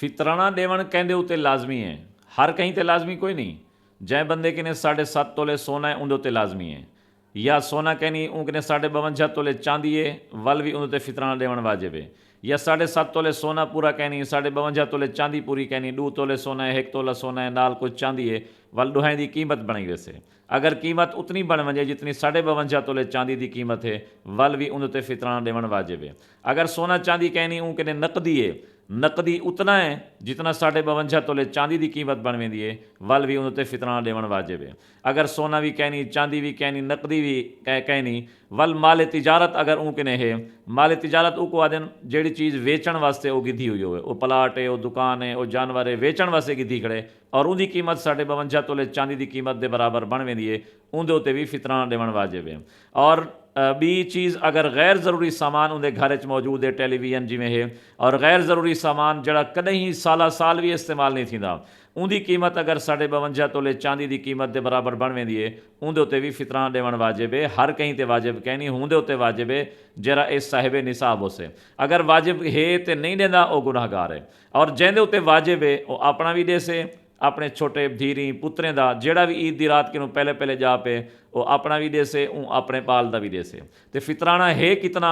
फितराना देवण कहते उत्ते लाजमी है, हर कहीं ते लाजमी कोई नहीं। जै बंदे किने 7.5 तोले सोना है उंदे उत्ते लाजमी है, या सोना कहनी ऊँ किने 52.5 तोले चांदी है वल भी उंदे फितराना देवण वाजिब है, या 7.5 तोले सोना पूरा कहनी 52.5 तोले चांदी पूरी कहनी 2 तोले सोना है 1 तोला सोना है नाल कुछ चांदी है वल दुहाई की कीमत बनी वैसे। अगर कीमत उतनी बन वजे जितनी 52.5 तोले चांदी की कीमत है वल भी उनते फितराना देवण वाजिब है। अगर सोना चांदी कहनी ऊँ किने नकदी है, नकदी उतना है जितना 52.5 तोले चांदी की कीमत बन वेंदी है वल भी उनते फितराना देवण वाजिब है। अगर सोना भी कहनी चांदी भी कहनी नकदी भी कहनी वल माल तिजारत अगर ऊँ किने है, माल तिजारत ऊ को आदन जेड़ी चीज़ वेचण वास्ते वो गिधी हुई हो, वो प्लाट है वो दुकान है वो जानवर है वेचण वास्ते गिधी खड़े और उनकी कीमत 52.5 तोले चांदी की कीमत के बराबर बन वेंदी है उनके उत्ते भी फितराना देवण वाजिब है। और बी चीज़ अगर गैर ज़रूरी सामान उनके घर च मौजूद है टेलीविजन जिमें है और गैर ज़रूरी सामान जड़ा कदहीं साला साल भी इस्तेमाल नहीं थींदा उनकी कीमत अगर 52.5 तोले चांदी की कीमत के बराबर बन वेंदी है उनके उत्ते भी फितराना देवण वाजिब है। हर कहीं ते वाजिब कहनी उनके उत्ते वाजिब है जरा इस साहिब निसाब होसे। अगर वाजिब है तो नहीं देंदा वो गुनाहगार है, और जैंदे उत्ते वाजिब है वो अपना भी दे से अपने छोटे धीरी पुत्रें का जेड़ा भी ईद की रात कि पहले पहले जा पे वो अपना भी दे से अपने पाल का भी दे से। तो फितराना है कितना,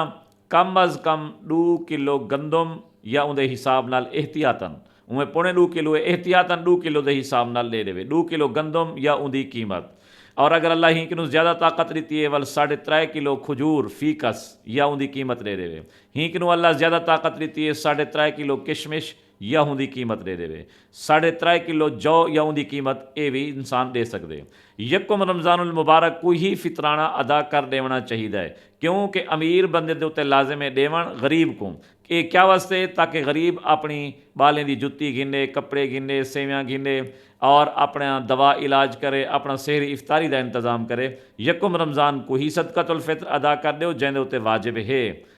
कम अज़ कम 2 किलो गंदम या उनके हिसाब नाल एहतियातन उमें 2.25 किलो एहतियातन 2 किलो के हिसाब नाल ले देवे 2 किलो गंदम या उनकी कीमत। और अगर अल्लाह ही कि ज़्यादा ताकत दी है वल 3.5 किलो खजूर फीकस या उनकी कीमत दे देवे। ही कि अल्लाह ज़्यादा ताकत दी है 3.5 किलो किशमिश या उनकी कीमत दे देवे। 3.5 किलो जौ या उनकी कीमत ये भी इंसान दे सकते। यकम रमज़ानुल मुबारक को ही फितराना अदा कर देना चाहिए है, क्योंकि अमीर बंदे के उत्ते लाजिम है देवण गरीब को। ये क्या वास्ते, ताकि गरीब अपनी बालें की जुत्ती गिने कपड़े गिने सेवियाँ गिने और अपना दवा इलाज करे अपना सेहरी इफ्तारी का इंतज़ाम करे। यकम रमज़ान को ही सदक़तुल फ़ित्र अदा कर दो जैंदे उत्ते वाजिब है।